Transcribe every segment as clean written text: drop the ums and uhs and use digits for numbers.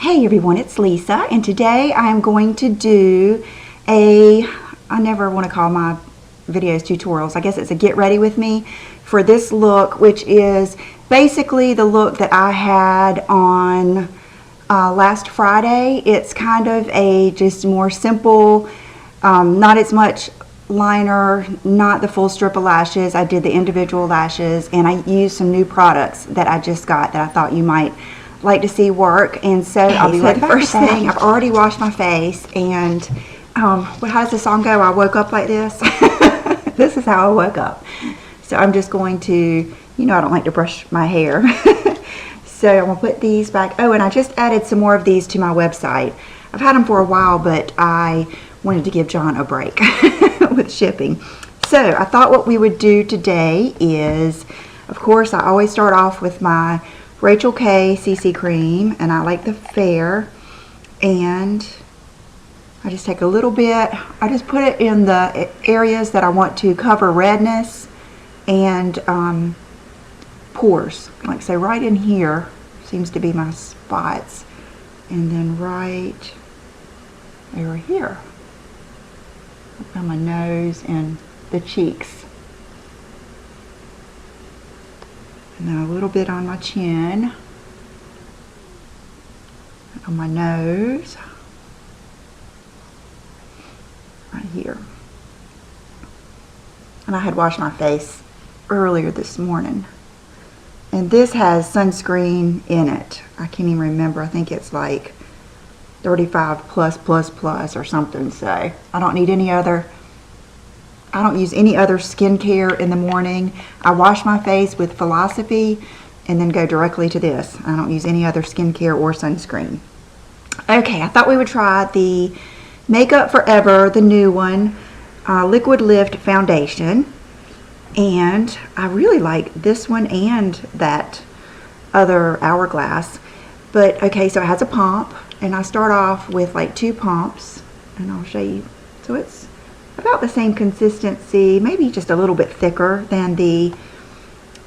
Hey everyone, it's Lisa, and today I am going to do I never want to call my videos tutorials, I guess it's a get ready with me for this look, which is basically the look that I had on last Friday. It's kind of a just more simple, not as much liner, not the full strip of lashes. I did the individual lashes, and I used some new products that I just got that I thought you might like to see work. And so I'll be right back. First thing, I've already washed my face, and how does the song go? I woke up like this. This is how I woke up. So I'm just going to, you know, I don't like to brush my hair. So I'm gonna put these back. Oh, and I just added some more of these to my website. I've had them for a while, but I wanted to give John a break with shipping. So I thought what we would do today is, of course, I always start off with my Rachel K CC cream, and I like the Fair, and I just take a little bit, I just put it in the areas that I want to cover redness and pores, like say right in here seems to be my spots, and then right over here on my nose and the cheeks. And then a little bit on my chin, on my nose, right here. And I had washed my face earlier this morning. And this has sunscreen in it. I can't even remember. I think it's like 35 plus or something. So I don't need any other. I don't use any other skincare in the morning. I wash my face with Philosophy and then go directly to this. I don't use any other skincare or sunscreen. Okay, I thought we would try the Makeup Forever, the new one, Liquid Lift Foundation. And I really like this one and that other Hourglass. But okay, so it has a pump, and I start off with like 2 pumps, and I'll show you. So it's about the same consistency, maybe just a little bit thicker than the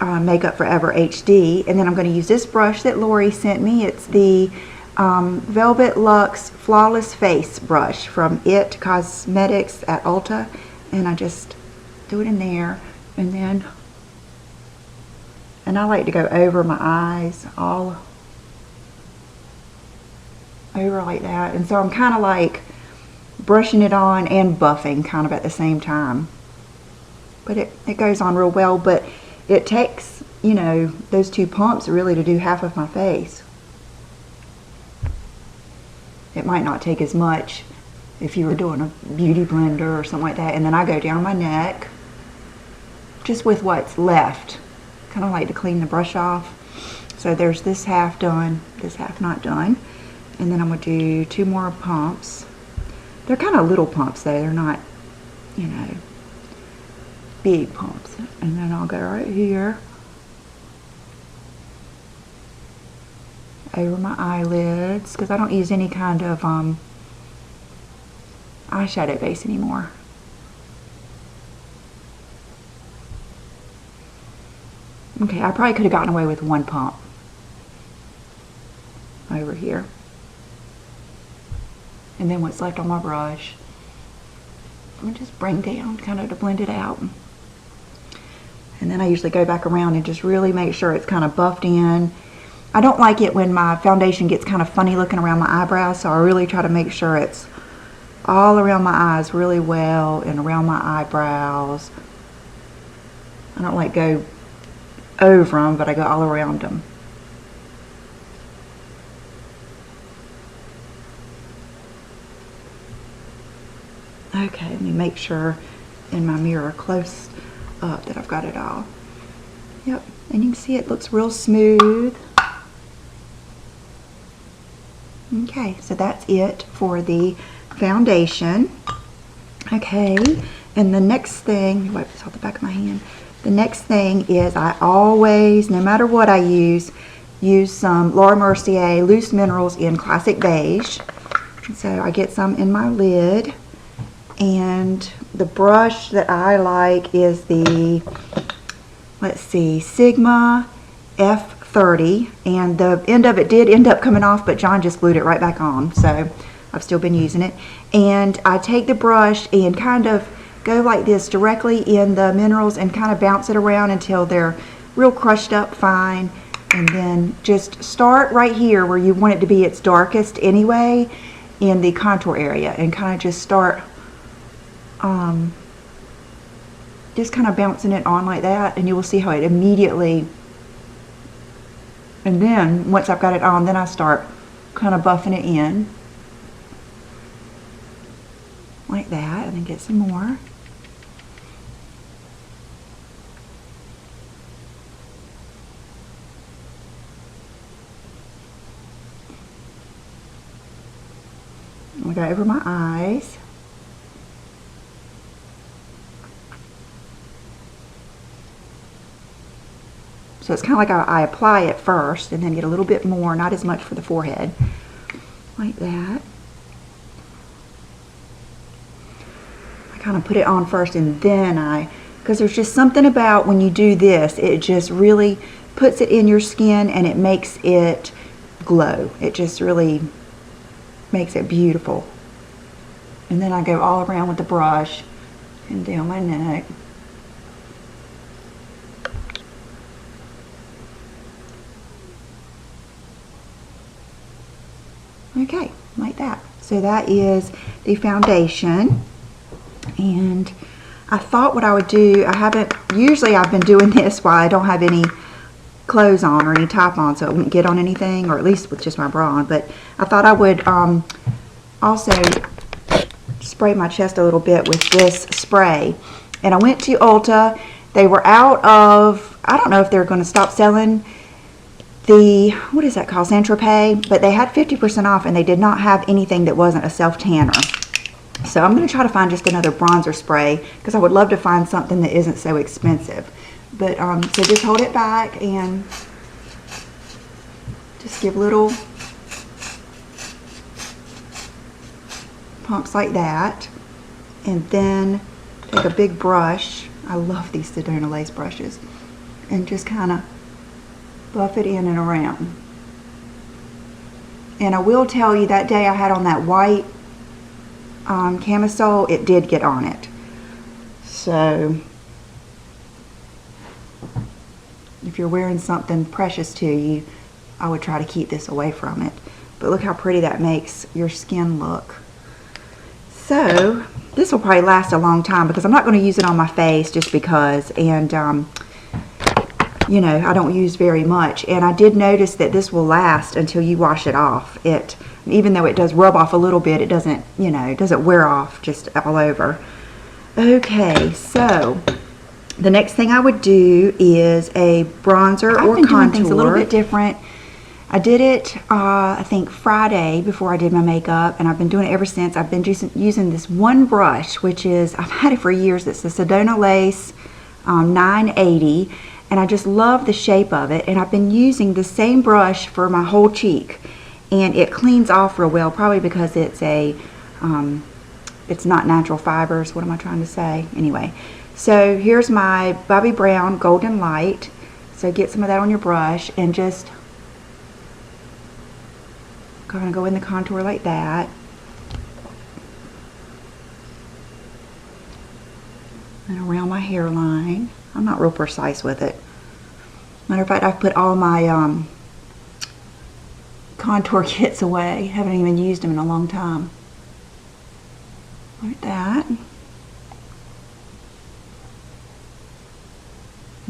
Makeup Forever HD. And then I'm going to use this brush that Lori sent me. It's the Velvet Luxe Flawless Face brush from It Cosmetics at Ulta, and I just do it in there, and then I like to go over my eyes, all over like that. And so I'm kind of like brushing it on and buffing kind of at the same time, but it goes on real well. But it takes, you know, those 2 pumps really to do half of my face. It might not take as much if you were doing a beauty blender or something like that. And then I go down my neck just with what's left, kind of like to clean the brush off. So there's this half done, this half not done. And then I'm going to do 2 more pumps. They're kind of little pumps though, they're not, you know, big pumps. And then I'll go right here over my eyelids, because I don't use any kind of eyeshadow base anymore. Okay, I probably could have gotten away with 1 pump over here. And then what's left on my brush, I'm just bring down kind of to blend it out. And then I usually go back around and just really make sure it's kind of buffed in. I don't like it when my foundation gets kind of funny looking around my eyebrows, so I really try to make sure it's all around my eyes really well and around my eyebrows. I don't like go over them, but I go all around them. Okay, let me make sure in my mirror close up that I've got it all. Yep, and you can see it looks real smooth. Okay, so that's it for the foundation. Okay, and the next thing, wipe this off the back of my hand. The next thing is I always, no matter what I use some Laura Mercier Loose Minerals in Classic Beige. So I get some in my lid. And the brush that I like is the, let's see, Sigma F 30, and the end of it did end up coming off, but John just glued it right back on, so I've still been using it. And I take the brush and kind of go like this directly in the minerals and kind of bounce it around until they're real crushed up fine, and then just start right here where you want it to be its darkest anyway, in the contour area, and kind of just start just kind of bouncing it on like that, and you will see how it immediately, and then once I've got it on, then I start kind of buffing it in like that, and then get some more. We go over my eyes. So it's kind of like I apply it first and then get a little bit more, not as much for the forehead, like that. I kind of put it on first and then because there's just something about when you do this, it just really puts it in your skin and it makes it glow. It just really makes it beautiful. And then I go all around with the brush and down my neck. Okay, like that. So that is the foundation. And I thought what I would do, usually I've been doing this while I don't have any clothes on or any top on, so it wouldn't get on anything, or at least with just my bra on. But I thought I would also spray my chest a little bit with this spray. And I went to Ulta. They were out of, I don't know if they're going to stop selling the, what is that called, Saint Tropez, but they had 50% off and they did not have anything that wasn't a self tanner. So I'm going to try to find just another bronzer spray, because I would love to find something that isn't so expensive. But so just hold it back and just give little pumps like that, and then take a big brush. I love these Sedona lace brushes, and just kind of buff it in and around. And I will tell you, that day I had on that white camisole, it did get on it. So if you're wearing something precious to you, I would try to keep this away from it. But look how pretty that makes your skin look. So this will probably last a long time, because I'm not going to use it on my face just because, and you know, I don't use very much. And I did notice that this will last until you wash it off. Even though it does rub off a little bit, it doesn't, you know, it doesn't wear off just all over. Okay, so the next thing I would do is a bronzer or contour. I've been doing things a little bit different. I did it, I think Friday before I did my makeup, and I've been doing it ever since. I've been using this one brush, which is, I've had it for years. It's the Sedona Lace 980, and I just love the shape of it. And I've been using the same brush for my whole cheek, and it cleans off real well, probably because it's it's not natural fibers. What am I trying to say? Anyway, so here's my Bobbi Brown Golden Light. So get some of that on your brush and just kind of go in the contour like that. And around my hairline. I'm not real precise with it. Matter of fact, I've put all my contour kits away. Haven't even used them in a long time. Like that. And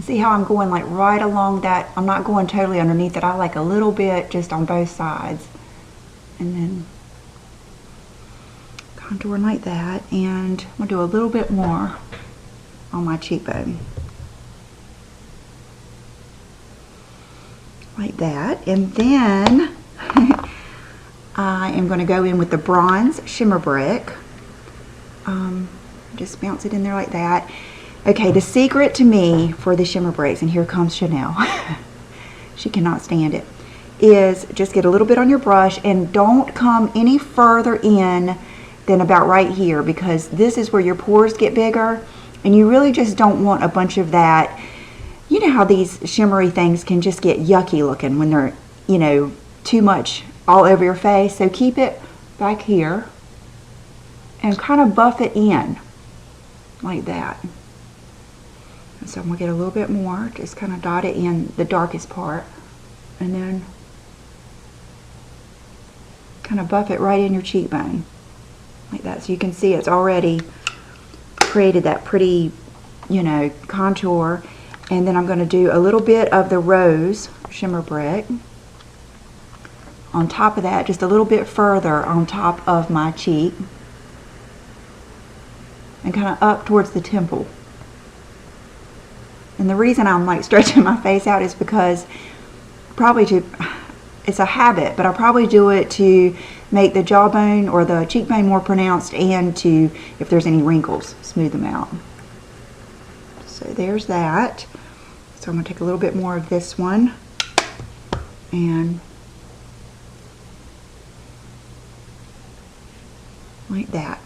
see how I'm going like right along that. I'm not going totally underneath it. I like a little bit just on both sides. And then contour like that. And I'm going to do a little bit more on my cheekbone. Like that. And then I am going to go in with the bronze shimmer brick. Just bounce it in there like that. Okay, the secret to me for the shimmer bricks, and here comes Chanel. She cannot stand it, is just get a little bit on your brush and don't come any further in than about right here, because this is where your pores get bigger, and you really just don't want a bunch of that you know how these shimmery things can just get yucky looking when they're, you know, too much all over your face. So keep it back here and kind of buff it in like that. And so I'm going to get a little bit more, just kind of dot it in the darkest part, and then kind of buff it right in your cheekbone like that, so you can see it's already created that pretty, you know, contour. And then I'm going to do a little bit of the rose shimmer brick on top of that, just a little bit further on top of my cheek and kind of up towards the temple. And the reason I'm like stretching my face out is because it's a habit, but I probably do it to make the jawbone or the cheekbone more pronounced, and to, if there's any wrinkles, smooth them out. So there's that. So I'm going to take a little bit more of this one and like that.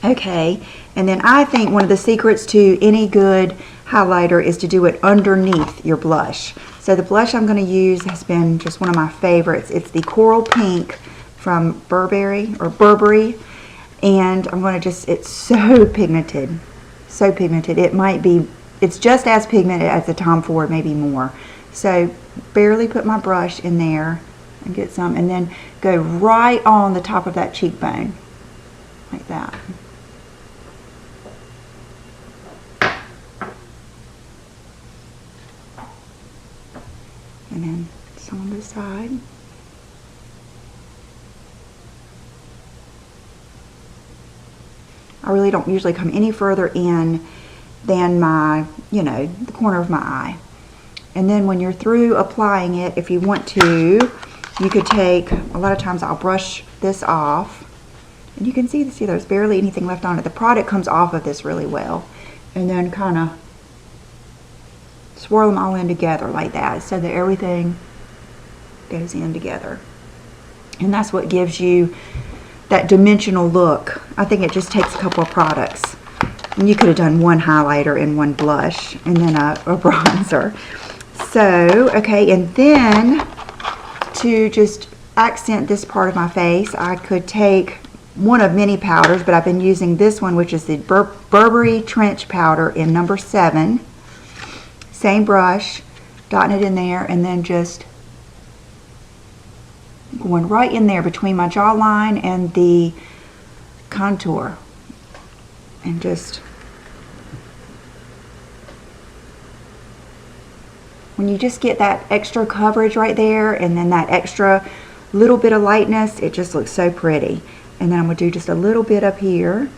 Okay, and then I think one of the secrets to any good highlighter is to do it underneath your blush. So the blush I'm going to use has been just one of my favorites. It's the Coral Pink from Burberry, and I'm going to just, it's so pigmented, so pigmented. It's just as pigmented as the Tom Ford, maybe more. So barely put my brush in there and get some, and then go right on the top of that cheekbone like that. And then some on this side. I really don't usually come any further in than my, you know, the corner of my eye. And then when you're through applying it, if you want to, you could take, a lot of times I'll brush this off. And you can see there's barely anything left on it. The product comes off of this really well. And then kind of swirl them all in together like that, so that everything goes in together. And that's what gives you that dimensional look. I think it just takes a couple of products. And you could have done one highlighter and one blush and then a bronzer. So, okay, and then to just accent this part of my face, I could take one of many powders, but I've been using this one, which is the Burberry Trench Powder in number 7. Same brush, dotting it in there, and then just going right in there between my jawline and the contour. And just, when you just get that extra coverage right there, and then that extra little bit of lightness, it just looks so pretty. And then I'm going to do just a little bit up here.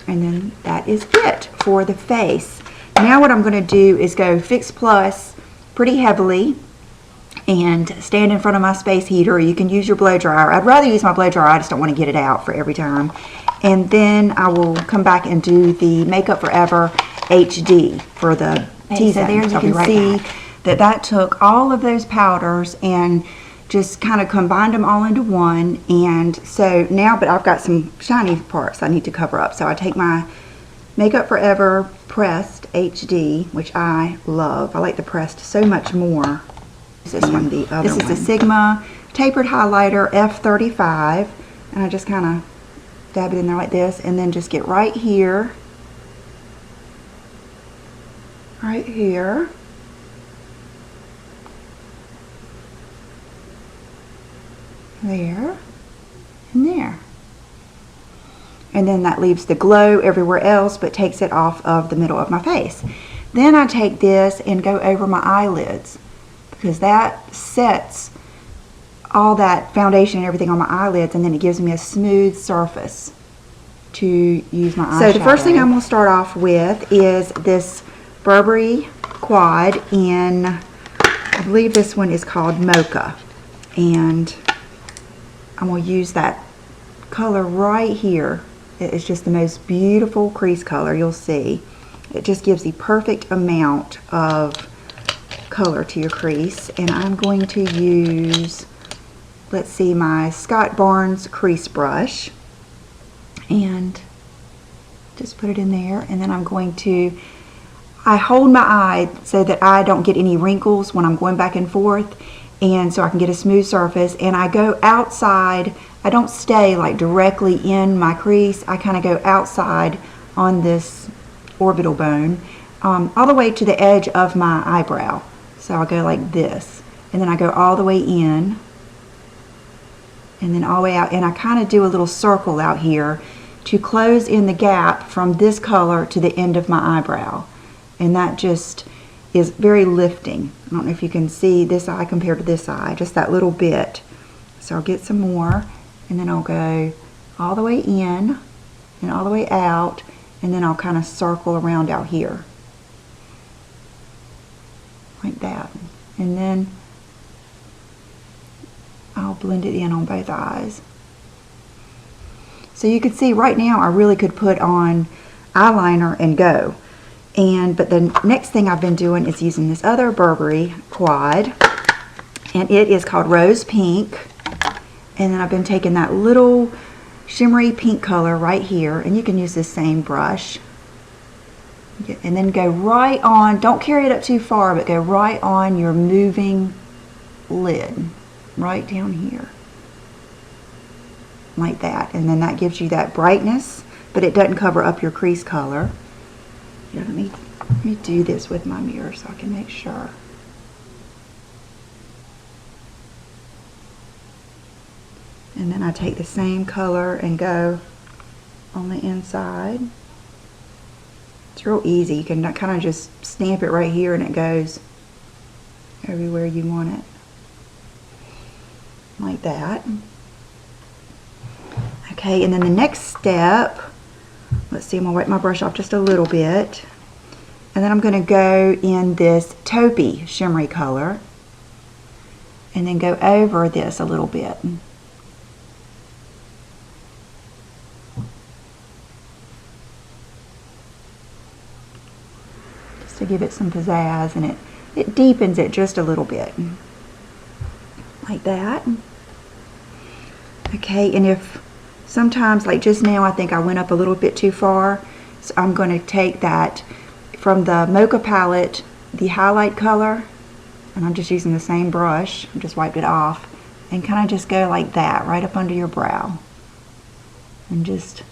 And then that is it for the face. Now what I'm going to do is go Fix Plus pretty heavily and stand in front of my space heater. You can use your blow dryer. I'd rather use my blow dryer. I just don't want to get it out for every time. And then I will come back and do the Makeup Forever HD for the T-zone. So there you can see that took all of those powders and just kind of combined them all into one. And so now, but I've got some shiny parts I need to cover up. So I take my Makeup Forever Pressed HD, which I love. I like the pressed so much more. This one, the other one. This is the Sigma Tapered Highlighter F35, and I just kind of dab it in there like this, and then just get right here, there, and there. And then that leaves the glow everywhere else, but takes it off of the middle of my face. Then I take this and go over my eyelids, because that sets all that foundation and everything on my eyelids, and then it gives me a smooth surface to use my eyeshadow. So the first thing I'm going to start off with is this Burberry Quad in, I believe this one is called Mocha. And I'm going to use that color right here. It is just the most beautiful crease color you'll see. It just gives the perfect amount of color to your crease. And I'm going to use, let's see, my Scott Barnes crease brush, and just put it in there. And then I'm going to, I hold my eye so that I don't get any wrinkles when I'm going back and forth, and so I can get a smooth surface. And I go outside. I don't stay like directly in my crease. I kind of go outside on this orbital bone all the way to the edge of my eyebrow. So I'll go like this, and then I go all the way in, and then all the way out, and I kind of do a little circle out here to close in the gap from this color to the end of my eyebrow. And that just is very lifting. I don't know if you can see this eye compared to this eye, just that little bit. So I'll get some more, and then I'll go all the way in and all the way out, and then I'll kind of circle around out here like that, and then I'll blend it in on both eyes. So you can see right now I really could put on eyeliner and go. But the next thing I've been doing is using this other Burberry quad, and it is called Rose Pink. And then I've been taking that little shimmery pink color right here, and you can use this same brush. And then go right on, don't carry it up too far, but go right on your moving lid, right down here. Like that. And then that gives you that brightness, but it doesn't cover up your crease color. Here, let me do this with my mirror so I can make sure. And then I take the same color and go on the inside. It's real easy. You can kind of just stamp it right here and it goes everywhere you want it. Like that. Okay, and then the next step, let's see, I'm going to wet my brush off just a little bit. And then I'm going to go in this taupey shimmery color and then go over this a little bit. Just to give it some pizzazz, and it deepens it just a little bit. Like that. Okay, and if sometimes, like just now, I think I went up a little bit too far, so I'm going to take that from the Mocha palette, the highlight color, and I'm just using the same brush. I just wiped it off, and kind of just go like that right up under your brow, and just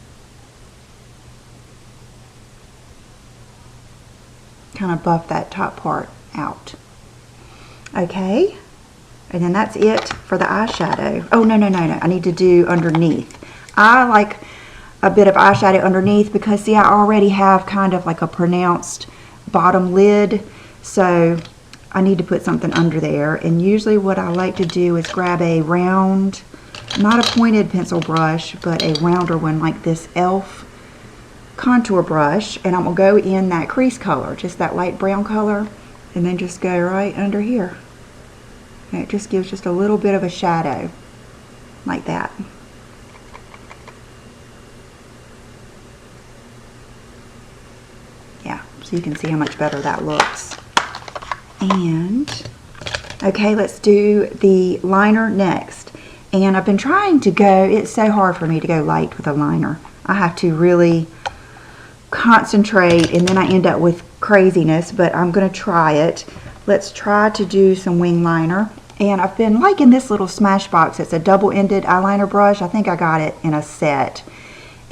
kind of buff that top part out. Okay, and then that's it for the eyeshadow. Oh, no, I need to do underneath. I like a bit of eyeshadow underneath because, see, I already have kind of like a pronounced bottom lid, so I need to put something under there. And usually what I like to do is grab a round, not a pointed pencil brush, but a rounder one like this e.l.f. contour brush, and I'm going to go in that crease color, just that light brown color, and then just go right under here. And it just gives just a little bit of a shadow, like that. Yeah, so you can see how much better that looks. And, okay, let's do the liner next. And I've been trying to go, it's so hard for me to go light with a liner. I have to really concentrate, and then I end up with craziness, but I'm going to try it. Let's try to do some wing liner. And I've been liking this little Smashbox. It's a double-ended eyeliner brush. I think I got it in a set.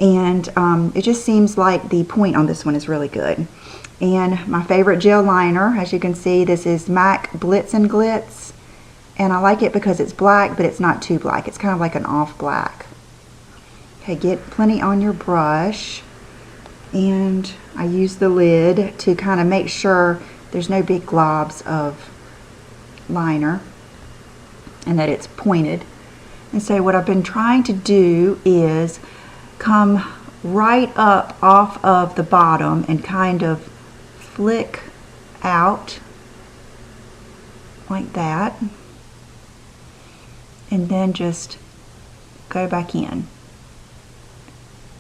And it just seems like the point on this one is really good. And my favorite gel liner, as you can see, this is MAC Blitz and Glitz. And I like it because it's black, but it's not too black. It's kind of like an off black. Okay, get plenty on your brush. And I use the lid to kind of make sure there's no big globs of liner and that it's pointed. And so what I've been trying to do is come right up off of the bottom and kind of flick out like that, and then just go back in.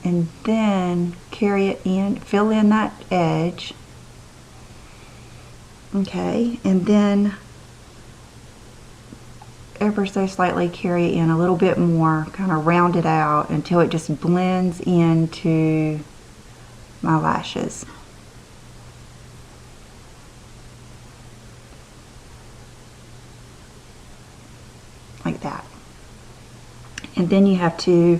And then carry it in, fill in that edge. Okay, and then ever so slightly carry it in a little bit more, kind of round it out until it just blends into my lashes. And then you have to,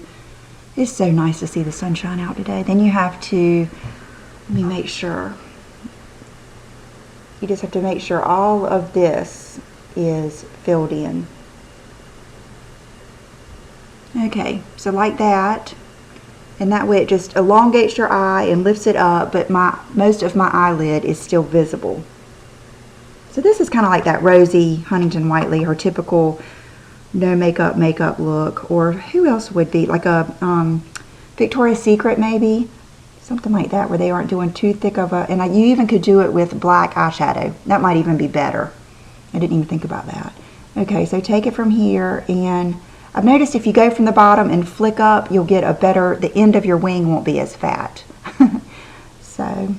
it's so nice to see the sunshine out today. Then you have to, let me make sure. You just have to make sure all of this is filled in. Okay, so like that. And that way it just elongates your eye and lifts it up, but most of my eyelid is still visible. So this is kind of like that Rosie Huntington Whiteley, her typical no makeup look. Or who else would be? Like a Victoria's Secret maybe? Something like that where they aren't doing too thick of a... And you even could do it with black eyeshadow. That might even be better. I didn't even think about that. Okay, so take it from here, and I've noticed if you go from the bottom and flick up, you'll get a better... The end of your wing won't be as fat. So...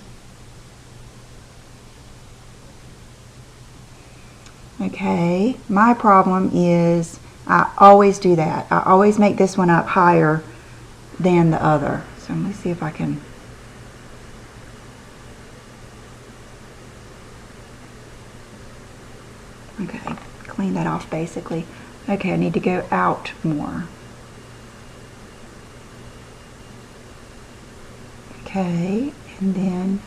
Okay, my problem is I always do that. I always make this one up higher than the other. So let me see if I can. Okay, clean that off basically. Okay, I need to go out more. Okay, and then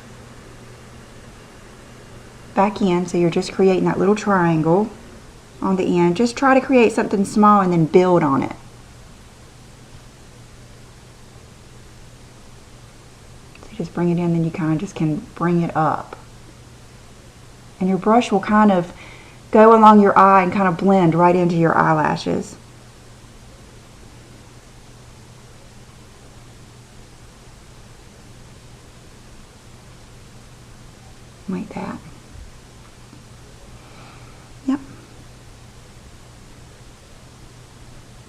back in, so you're just creating that little triangle on the end. Just try to create something small and then build on it. So just bring it in, then you kind of just can bring it up. And your brush will kind of go along your eye and kind of blend right into your eyelashes. Like that. Yep.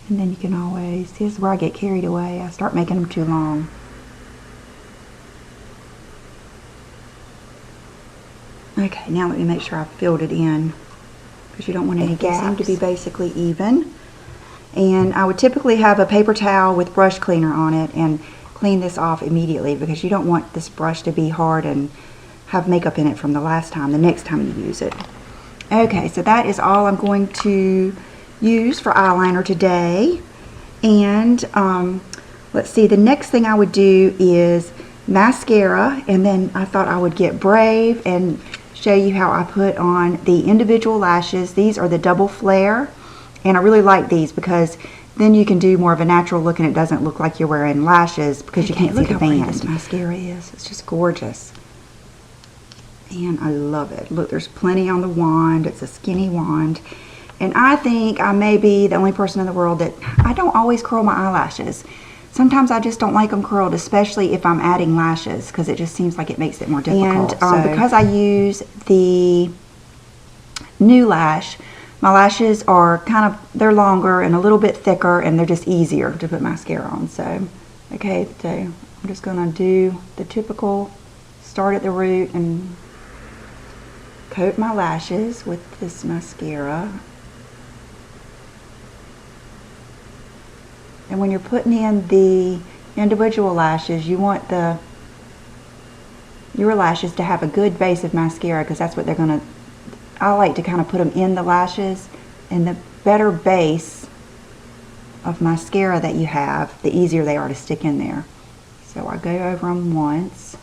And then you can always, this is where I get carried away. I start making them too long. Okay, now let me make sure I filled it in, because you don't want any gaps. They seem to be basically even. And I would typically have a paper towel with brush cleaner on it and clean this off immediately, because you don't want this brush to be hard and have makeup in it from the last time, the next time you use it. Okay, so that is all I'm going to use for eyeliner today. And let's see, the next thing I would do is mascara, and then I thought I would get brave and show you how I put on the individual lashes. These are the double flare, and I really like these because then you can do more of a natural look and it doesn't look like you're wearing lashes because you can't see the band. Look how pretty this mascara is. It's just gorgeous. And I love it. Look, there's plenty on the wand. It's a skinny wand. And I think I may be the only person in the world that I don't always curl my eyelashes. Sometimes I just don't like them curled, especially if I'm adding lashes, because it just seems like it makes it more difficult. And because I use the new lash, my lashes are kind of, they're longer and a little bit thicker, and they're just easier to put mascara on. So, okay, so I'm just going to do the typical start at the root and coat my lashes with this mascara. And when you're putting in the individual lashes, you want your lashes to have a good base of mascara, because that's what they're going to, I like to kind of put them in the lashes, and the better base of mascara that you have, the easier they are to stick in there. So I go over them once.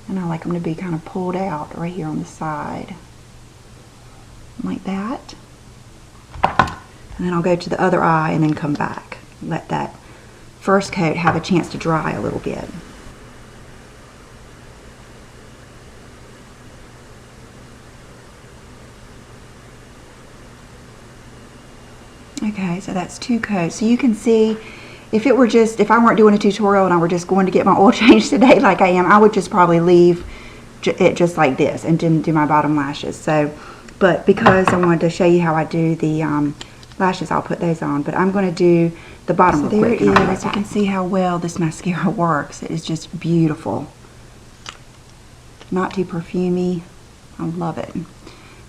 And I like them to be kind of pulled out right here on the side. Like that. And then I'll go to the other eye and then come back. Let that first coat have a chance to dry a little bit. Okay, so that's 2 coats. So you can see, if it were just, if I weren't doing a tutorial and I were just going to get my oil changed today like I am, I would just probably leave it just like this and didn't do my bottom lashes. So, but because I wanted to show you how I do the lashes, I'll put those on. But I'm going to do the bottom real quick. So there it is. You can see how well this mascara works. It is just beautiful. Not too perfumey. I love it.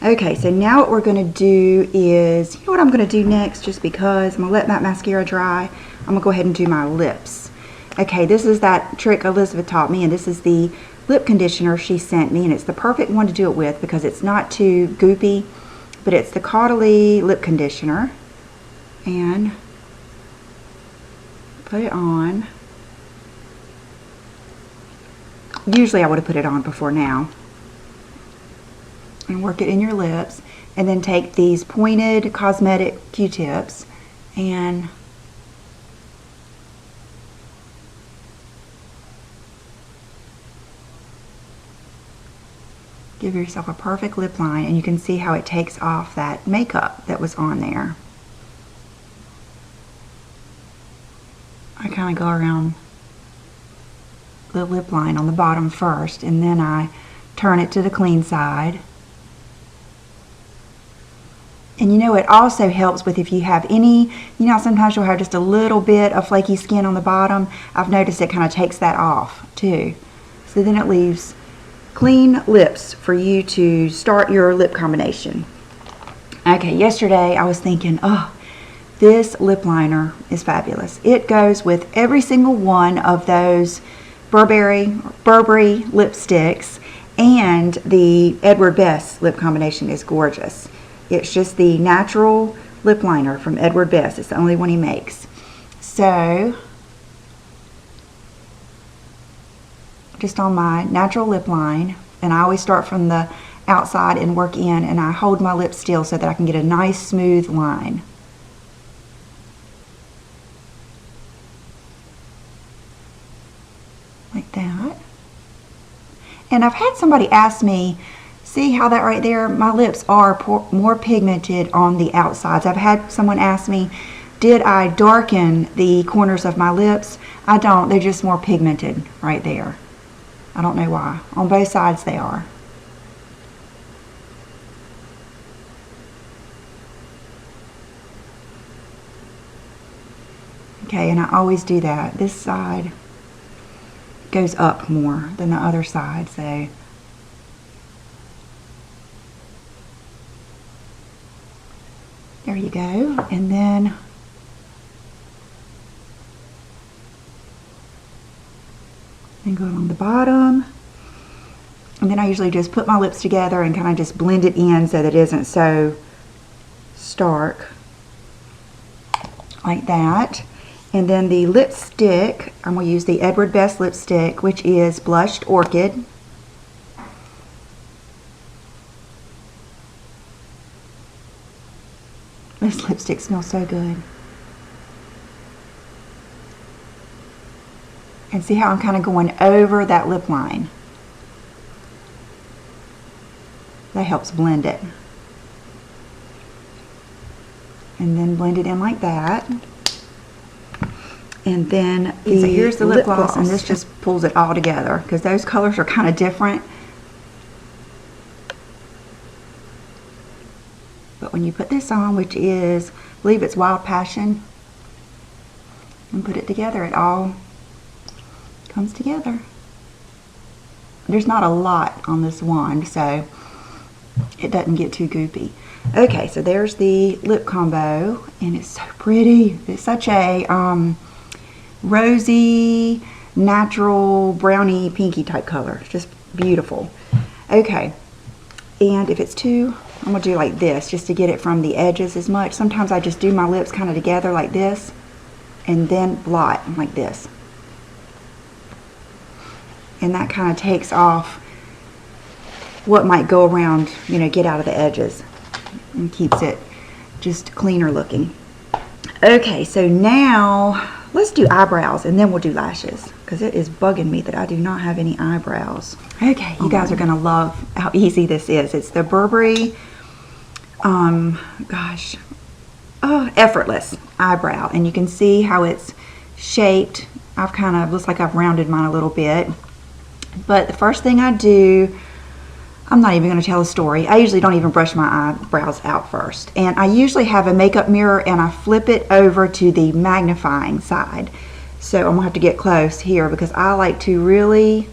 Okay, so now what we're going to do is, you know what I'm going to do next, just because I'm going to let that mascara dry. I'm going to go ahead and do my lips. Okay, this is that trick Elizabeth taught me, and this is the lip conditioner she sent me, and it's the perfect one to do it with because it's not too goopy, but it's the Caudalie lip conditioner. And put it on. Usually I would have put it on before now. And work it in your lips. And then take these pointed cosmetic Q-tips and give yourself a perfect lip line, and you can see how it takes off that makeup that was on there. I kind of go around the lip line on the bottom first, and then I turn it to the clean side. And you know, it also helps with if you have any, you know, sometimes you'll have just a little bit of flaky skin on the bottom. I've noticed it kind of takes that off too. So then it leaves clean lips for you to start your lip combination. Okay, yesterday I was thinking, oh, this lip liner is fabulous. It goes with every single one of those Burberry lipsticks, and the Edward Bess lip combination is gorgeous. It's just the natural lip liner from Edward Bess. It's the only one he makes. So, just on my natural lip line, and I always start from the outside and work in, and I hold my lips still so that I can get a nice smooth line. Like that. And I've had somebody ask me, see how that right there, my lips are more pigmented on the outsides. I've had someone ask me, did I darken the corners of my lips? I don't, they're just more pigmented right there. I don't know why. On both sides they are. Okay, and I always do that. This side goes up more than the other side, so there you go. And then go along the bottom, and then I usually just put my lips together and kind of just blend it in so that it isn't so stark, like that. And then the lipstick, I'm going to use the Edward Bess lipstick, which is Blushed Orchid. This lipstick smells so good. And see how I'm kind of going over that lip line? That helps blend it. And then blend it in like that. And then so here's the lip gloss, and this just pulls it all together because those colors are kind of different. But when you put this on, which is, I believe it's Wild Passion, and put it together, it all comes together. There's not a lot on this wand, so it doesn't get too goopy. Okay, so there's the lip combo, and it's so pretty. It's such a rosy, natural, brownie, pinky type color. It's just beautiful. Okay, and if it's too, I'm going to do like this just to get it from the edges as much. Sometimes I just do my lips kind of together like this, and then blot like this. And that kind of takes off what might go around, you know, get out of the edges, and keeps it just cleaner looking. Okay, so now let's do eyebrows, and then we'll do lashes, because it is bugging me that I do not have any eyebrows. Okay, you guys are going to love how easy this is. It's the Burberry, Effortless eyebrow, and you can see how it's shaped. I've kind of, looks like I've rounded mine a little bit. But the first thing I do, I'm not even going to tell a story. I usually don't even brush my eyebrows out first. And I usually have a makeup mirror, and I flip it over to the magnifying side. So I'm going to have to get close here because I like to really,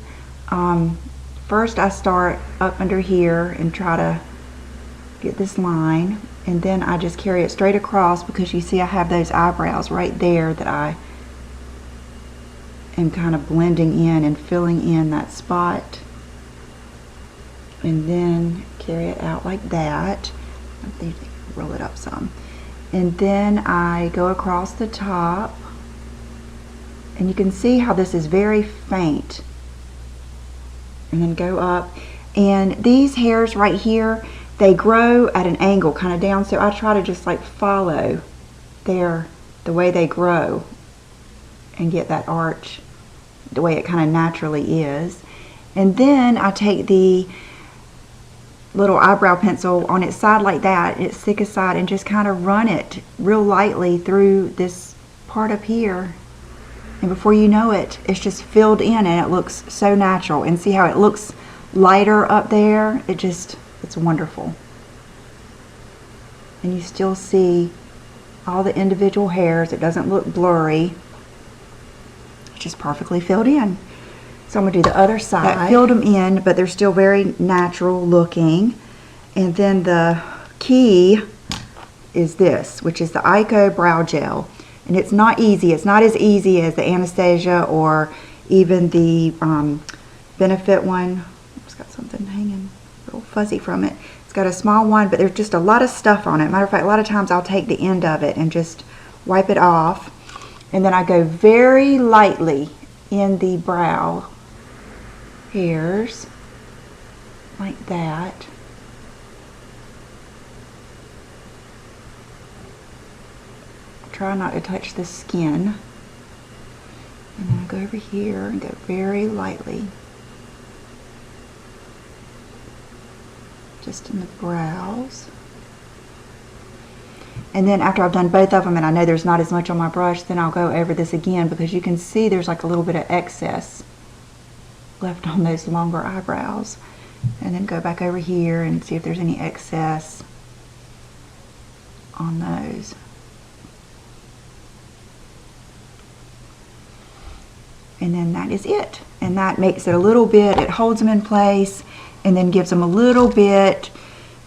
first I start up under here and try to get this line. And then I just carry it straight across because you see I have those eyebrows right there that I am kind of blending in and filling in that spot. and then carry it out like that. I think roll it up some. And then I go across the top, and you can see how this is very faint. And then go up, and these hairs right here, they grow at an angle kind of down, so I try to just like follow the way they grow and get that arch the way it kind of naturally is. And then I take the little eyebrow pencil on its side like that, its thickest side, and just kind of run it real lightly through this part up here. And before you know it, it's just filled in, and it looks so natural. And see how it looks lighter up there? It's wonderful. And you still see all the individual hairs. It doesn't look blurry. It's just perfectly filled in. So I'm going to do the other side. That filled them in, but they're still very natural looking. And then the key is this, which is the Eyeshadow Brow Gel. And it's not easy. It's not as easy as the Anastasia or even the Benefit one. It's got something hanging a little fuzzy from it. It's got a small one, but there's just a lot of stuff on it. Matter of fact, a lot of times I'll take the end of it and just wipe it off. And then I go very lightly in the brow hairs, like that. Try not to touch the skin. And then I go over here and go very lightly. Just in the brows. And then after I've done both of them and I know there's not as much on my brush, then I'll go over this again, because you can see there's like a little bit of excess left on those longer eyebrows. And then go back over here and see if there's any excess on those. And then that is it. And that makes it a little bit, it holds them in place and then gives them a little bit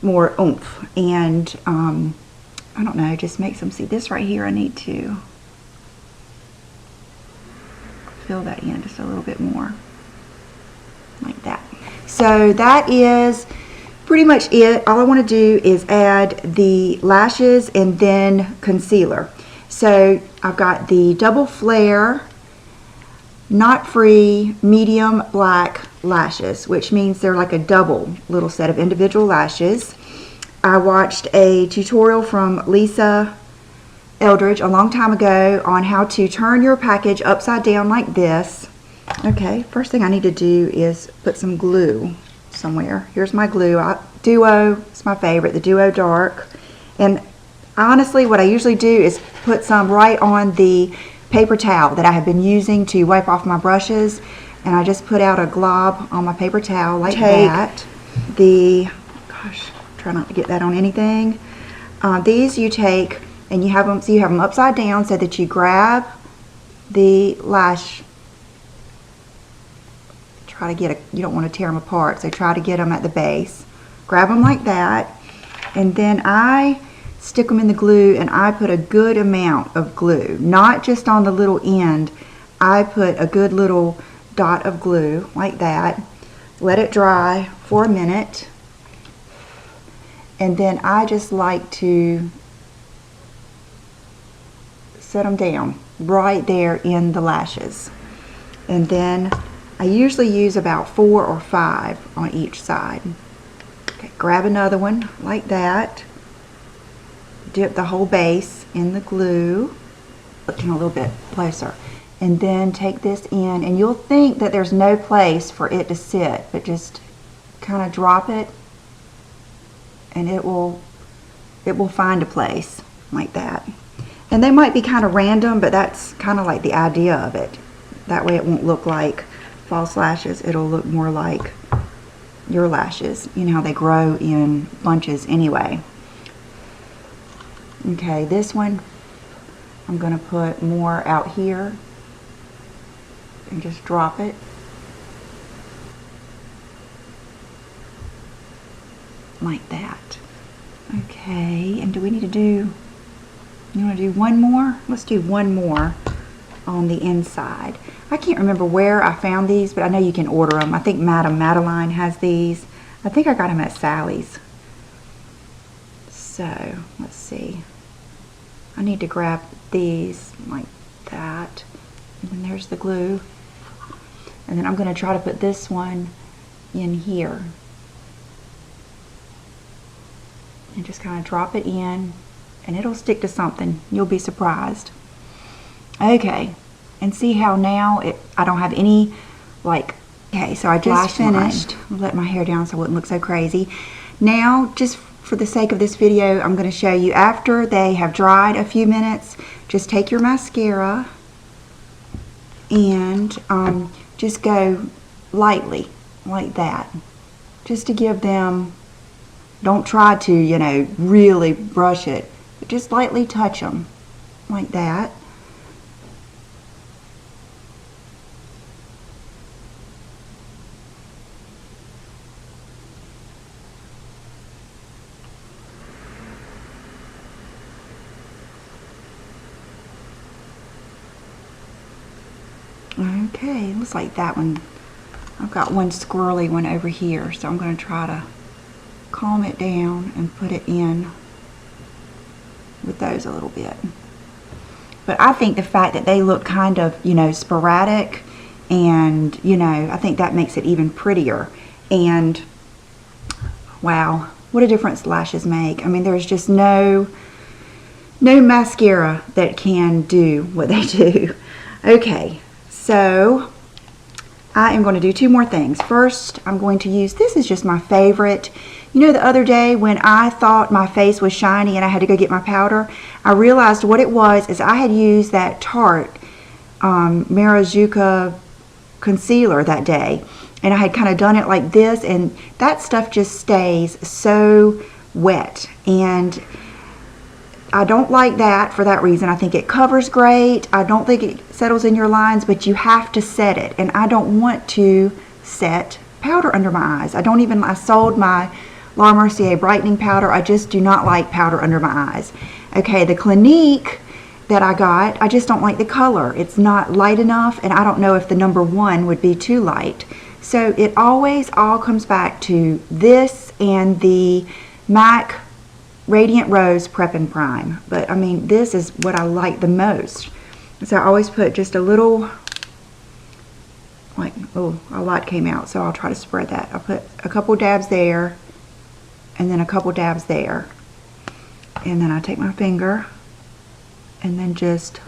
more oomph. And I don't know, just makes them, see this right here, I need to fill that in just a little bit more, like that. So that is pretty much it. All I want to do is add the lashes and then concealer. So I've got the double Flair Knot Free medium black lashes, which means they're like a double little set of individual lashes. I watched a tutorial from Lisa Eldridge a long time ago on how to turn your package upside down like this. Okay, first thing I need to do is put some glue somewhere. Here's my glue. Duo, it's my favorite, the Duo Dark. And honestly, what I usually do is put some right on the paper towel that I have been using to wipe off my brushes, and I just put out a glob on my paper towel like that. Try not to get that on anything. These you take and you have them, so you have them upside down so that you grab the lash. Try to get you don't want to tear them apart, so try to get them at the base. Grab them like that, and then I stick them in the glue, and I put a good amount of glue, not just on the little end. I put a good little dot of glue like that. Let it dry for a minute, and then I just like to set them down right there in the lashes. And then I usually use about 4 or 5 on each side. Okay, grab another one like that. Dip the whole base in the glue. Looking a little bit closer. And then take this in, and you'll think that there's no place for it to sit, but just kind of drop it and it will find a place like that. And they might be kind of random, but that's kind of like the idea of it. That way it won't look like false lashes. It'll look more like your lashes. You know how they grow in bunches anyway. Okay, this one I'm going to put more out here and just drop it. Like that. Okay, and do we need to do, you want to do one more? Let's do one more on the inside. I can't remember where I found these, but I know you can order them. I think Madame Maybelline has these. I think I got them at Sally's. So, let's see. I need to grab these like that. And then there's the glue. And then I'm going to try to put this one in here. And just kind of drop it in. And it'll stick to something. You'll be surprised. Okay. And see how now I don't have any, like, okay, so I just finished. I'll let my hair down so it wouldn't look so crazy. Now, just for the sake of this video, I'm going to show you after they have dried a few minutes, just take your mascara and just go lightly, like that. Just to give them, don't try to, you know, really brush it, but just lightly touch them, like that. Okay, looks like that one. I've got one squirrely one over here, so I'm going to try to calm it down and put it in with those a little bit. But I think the fact that they look kind of, you know, sporadic, and, you know, I think that makes it even prettier. And wow, what a difference lashes make. I mean, there's just no mascara that can do what they do. Okay. So, I am going to do two more things. First, I'm going to use, this is just my favorite. You know, the other day when I thought my face was shiny and I had to go get my powder, I realized what it was is I had used that Tarte Marijuana concealer that day. And I had kind of done it like this, and that stuff just stays so wet. And I don't like that for that reason. I think it covers great. I don't think it settles in your lines, but you have to set it. And I don't want to set powder under my eyes. I sold my La Mercier brightening powder. I just do not like powder under my eyes. Okay, the Clinique that I got, I just don't like the color. It's not light enough, and I don't know if the #1 would be too light. So it always all comes back to this and the MAC Radiant Rose Prep and Prime. But I mean, this is what I like the most. So I always put just a little, like, oh, a lot came out, so I'll try to spread that. I'll put a couple dabs there, and then a couple dabs there. And then I take my finger, and then just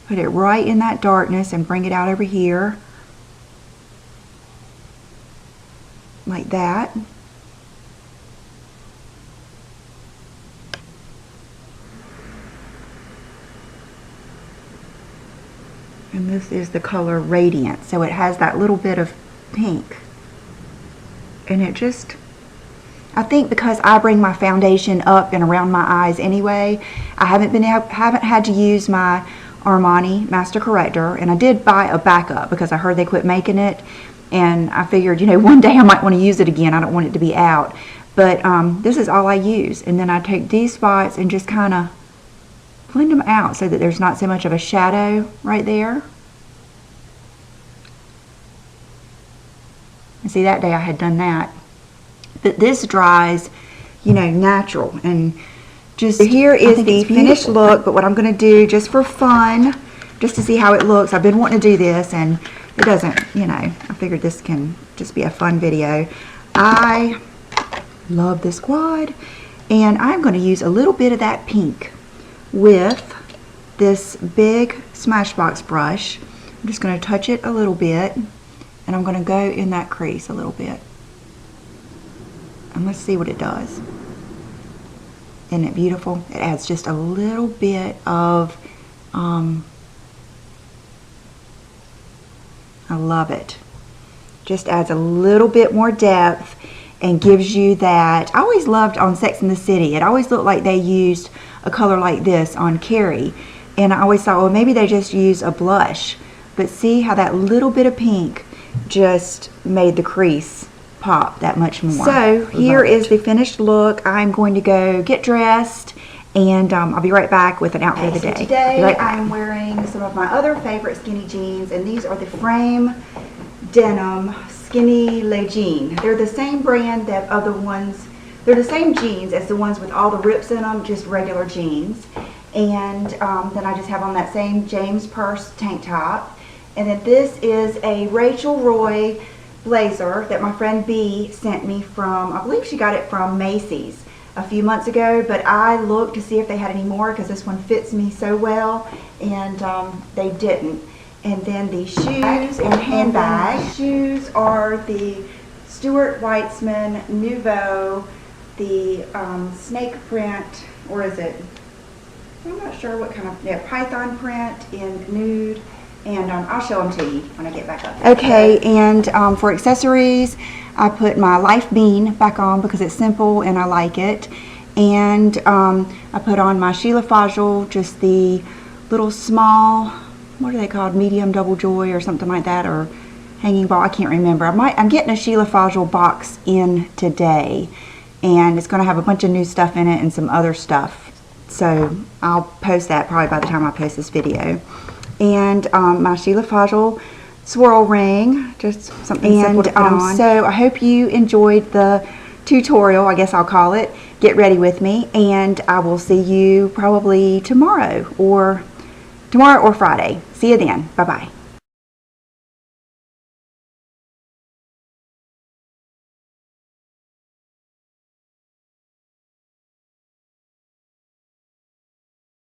put it right in that darkness and bring it out over here. Like that. And this is the color Radiant, so it has that little bit of pink. And it just, I think because I bring my foundation up and around my eyes anyway, I haven't had to use my Armani Master Corrector, and I did buy a backup because I heard they quit making it, and I figured, you know, one day I might want to use it again. I don't want it to be out. But this is all I use, and then I take these spots and just kind of blend them out so that there's not so much of a shadow right there. And see, that day I had done that. But this dries, you know, natural. And just here is the finished look. But what I'm going to do just for fun, just to see how it looks, I've been wanting to do this, and it doesn't, you know, I figured this can just be a fun video. I love this quad, and I'm going to use a little bit of that pink with this big Smashbox brush. I'm just going to touch it a little bit, and I'm going to go in that crease a little bit. And let's see what it does. Isn't it beautiful? It adds just a little bit of, I love it. Just adds a little bit more depth and gives you that. I always loved on Sex and the City. It always looked like they used a color like this on Carrie, and I always thought, well, maybe they just use a blush. But see how that little bit of pink just made the crease pop that much more. So here is the finished look. I'm going to go get dressed, and I'll be right back with an outfit of the day. Today I'm wearing some of my other favorite skinny jeans, and these are the Frame Denim Skinny Lejean. They're the same brand that other ones, they're the same jeans as the ones with all the rips in them, just regular jeans. And then I just have on that same James Purse tank top. And then this is a Rachel Roy blazer that my friend B sent me from, I believe she got it from Macy's a few months ago, but I looked to see if they had any more because this one fits me so well, and they didn't. And then the shoes and handbag. The shoes are the Stuart Weitzman Nouveau, the snake print, or is it, I'm not sure what kind of, yeah, python print in nude. And I'll show them to you when I get back up there. Okay, and for accessories, I put my Life Bean back on because it's simple and I like it. And I put on my Sheila Fajl, just the little small, what are they called, medium double joy or something like that, or hanging ball, I can't remember. I'm getting a Sheila Fajl box in today, and it's going to have a bunch of new stuff in it and some other stuff. So I'll post that probably by the time I post this video. And my Sheila Fajl swirl ring, just something simple to put on. So I hope you enjoyed the tutorial, I guess I'll call it, Get Ready With Me, and I will see you probably tomorrow or Friday. See you then. Bye-bye.